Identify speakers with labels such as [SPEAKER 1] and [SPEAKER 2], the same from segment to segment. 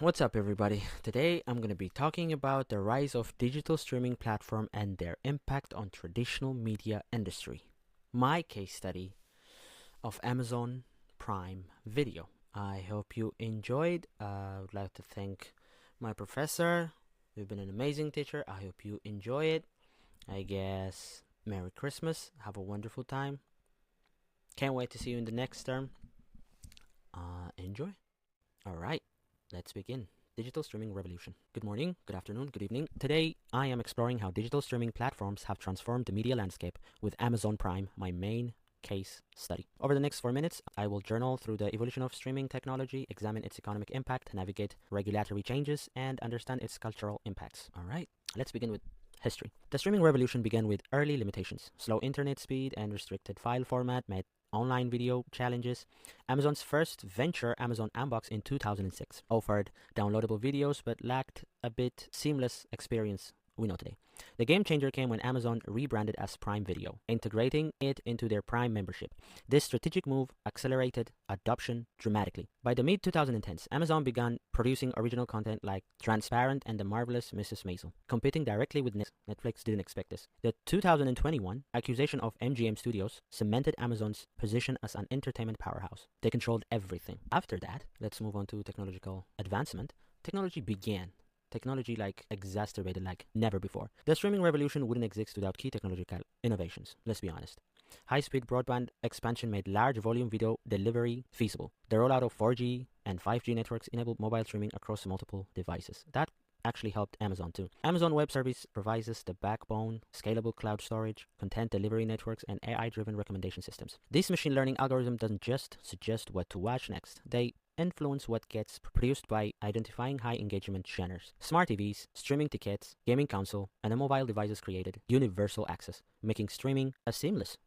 [SPEAKER 1] What's up, everybody? Today I'm going to be talking about the rise of digital streaming platform and their impact on traditional media industry. My case study of Amazon Prime Video. I hope you enjoyed. I would like to thank my professor. You've been an amazing teacher. I hope you enjoy it. I guess Merry Christmas. Have a wonderful time. Can't wait to see you in the next term. Enjoy. All right. Let's begin. Digital streaming revolution. Good morning, good afternoon, good evening. Today, I am exploring how digital streaming platforms have transformed the media landscape with Amazon Prime, my main case study. Over the next 4 minutes, I will journal through the evolution of streaming technology, examine its economic impact, navigate regulatory changes, and understand its cultural impacts. All right, let's begin with history. The streaming revolution began with early limitations. Slow internet speed and restricted file format made online video challenges. Amazon's first venture, Amazon Unbox, in 2006, offered downloadable videos but lacked a bit seamless experience we know today. The game changer came when Amazon rebranded as Prime Video, integrating it into their Prime membership. This strategic move accelerated adoption dramatically. By the mid-2010s, Amazon began producing original content like Transparent and The Marvelous Mrs. Maisel, competing directly with Netflix. Didn't expect this. The 2021 acquisition of MGM Studios cemented Amazon's position as an entertainment powerhouse. They controlled everything. After that, let's move on to technological advancement. Technology exacerbated like never before. The streaming revolution wouldn't exist without key technological innovations, let's be honest. High-speed broadband expansion made large volume video delivery feasible. The rollout of 4G and 5G networks enabled mobile streaming across multiple devices. That actually helped Amazon too. Amazon Web Service provides the backbone, scalable cloud storage, content delivery networks, and AI-driven recommendation systems. This machine learning algorithm doesn't just suggest what to watch next. They influence what gets produced by identifying high engagement genres. Smart TVs, streaming tickets, gaming console, and a mobile devices created universal access, making streaming a seamless,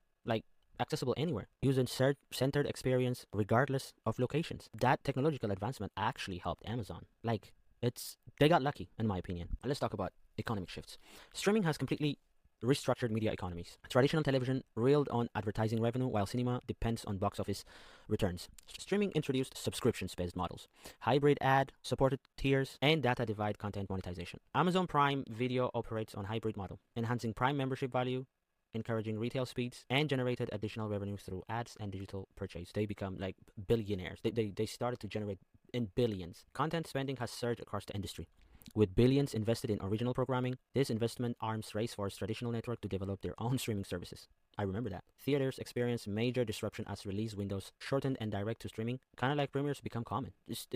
[SPEAKER 1] accessible anywhere. User-centered experience regardless of locations. That technological advancement actually helped Amazon. They got lucky, in my opinion. Let's talk about economic shifts. Streaming has completely restructured media economies. Traditional television reeled on advertising revenue, while cinema depends on box office returns. Streaming introduced subscription-based models, hybrid ad-supported tiers, and data-divide content monetization. Amazon Prime Video operates on hybrid model, enhancing Prime membership value, encouraging retail speeds, and generated additional revenue through ads and digital purchase. They become like billionaires. They started to generate in billions. Content spending has surged across the industry. With billions invested in original programming, this investment arms race forced traditional network to develop their own streaming services. I remember that. Theaters experienced major disruption as release windows shortened and direct to streaming, kind of like premieres, become common. It's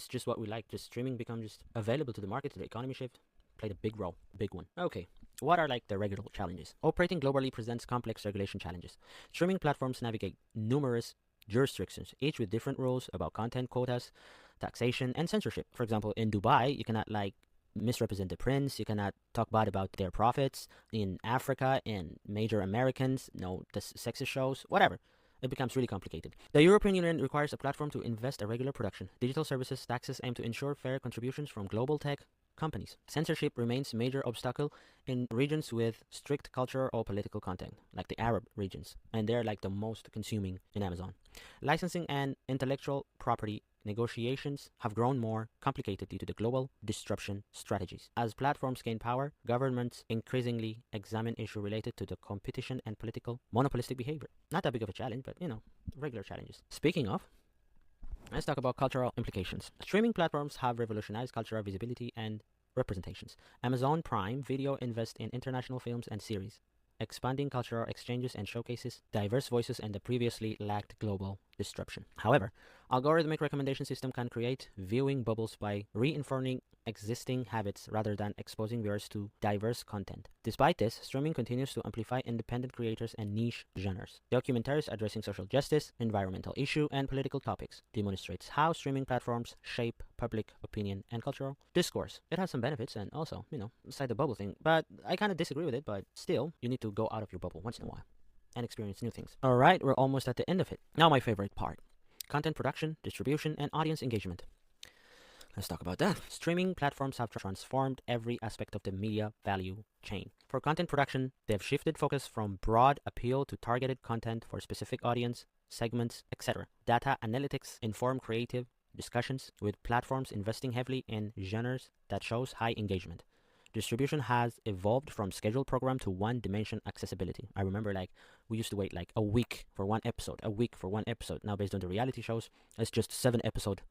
[SPEAKER 1] just what we like. Just streaming become just available to the market, to the economy shift. Played a big role, big one. Okay, what are the regulatory challenges? Operating globally presents complex regulation challenges. Streaming platforms navigate numerous jurisdictions, each with different rules about content quotas, taxation, and censorship. For example, in Dubai, you cannot misrepresent the prince, you cannot talk bad about their profits. In Africa, in major Americans, the sexist shows, whatever. It becomes really complicated. The European Union requires a platform to invest in regular production. Digital services taxes aim to ensure fair contributions from global tech companies. Censorship remains a major obstacle in regions with strict cultural or political content, like the Arab regions, and they're the most consuming in Amazon. Licensing and intellectual property negotiations have grown more complicated due to the global disruption strategies. As platforms gain power, governments increasingly examine issues related to the competition and political monopolistic behavior. Not that big of a challenge, but regular challenges. Speaking of, let's talk about cultural implications. Streaming platforms have revolutionized cultural visibility and representations. Amazon Prime Video invests in international films and series, expanding cultural exchanges and showcases diverse voices and the previously lacked global disruption. However, algorithmic recommendation system can create viewing bubbles by reinforcing existing habits rather than exposing viewers to diverse content. Despite this, streaming continues to amplify independent creators and niche genres. Documentaries addressing social justice, environmental issues, and political topics demonstrates how streaming platforms shape public opinion and cultural discourse. It has some benefits and also, inside the bubble thing, but I kind of disagree with it, but still, you need to go out of your bubble once in a while and experience new things. All right, we're almost at the end of it. Now my favorite part: content production, distribution, and audience engagement. Let's talk about that. Streaming platforms have transformed every aspect of the media value chain. For content production, they've shifted focus from broad appeal to targeted content for specific audience, segments, etc. Data analytics inform creative discussions, with platforms investing heavily in genres that shows high engagement. Distribution has evolved from scheduled program to one-dimension accessibility. I remember we used to wait a week for one episode, a week for one episode. Now based on the reality shows, it's just 7 episodes,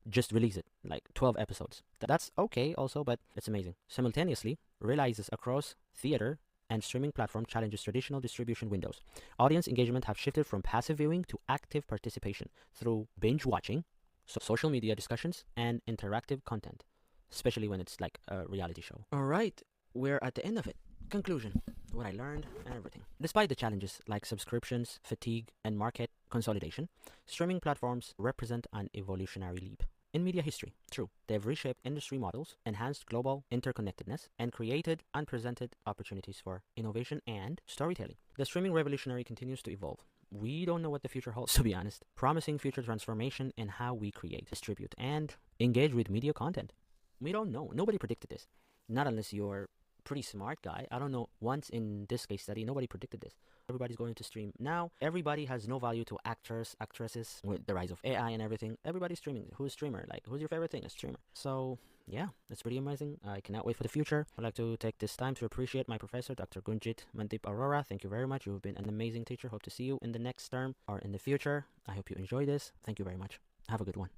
[SPEAKER 1] just release it, 12 episodes. That's okay also, but it's amazing. Simultaneously, releases across theater and streaming platform challenges traditional distribution windows. Audience engagement have shifted from passive viewing to active participation through binge watching, social media discussions, and interactive content, especially when it's a reality show. All right, we're at the end of it. Conclusion, what I learned and everything. Despite the challenges like subscriptions, fatigue, and market consolidation, streaming platforms represent an evolutionary leap in media history. True, they've reshaped industry models, enhanced global interconnectedness, and created unprecedented opportunities for innovation and storytelling. The streaming revolutionary continues to evolve. We don't know what the future holds, to be honest, promising future transformation in how we create, distribute, and engage with media content. We don't know. Nobody predicted this. Not unless you're a pretty smart guy. I don't know. Once in this case study, nobody predicted this. Everybody's going to stream. Now, everybody has no value to actors, actresses, with the rise of AI and everything. Everybody's streaming. Who's a streamer? Who's your favorite thing? A streamer. So, yeah, it's pretty amazing. I cannot wait for the future. I'd like to take this time to appreciate my professor, Dr. Gunjit Mandip Arora. Thank you very much. You've been an amazing teacher. Hope to see you in the next term or in the future. I hope you enjoy this. Thank you very much. Have a good one.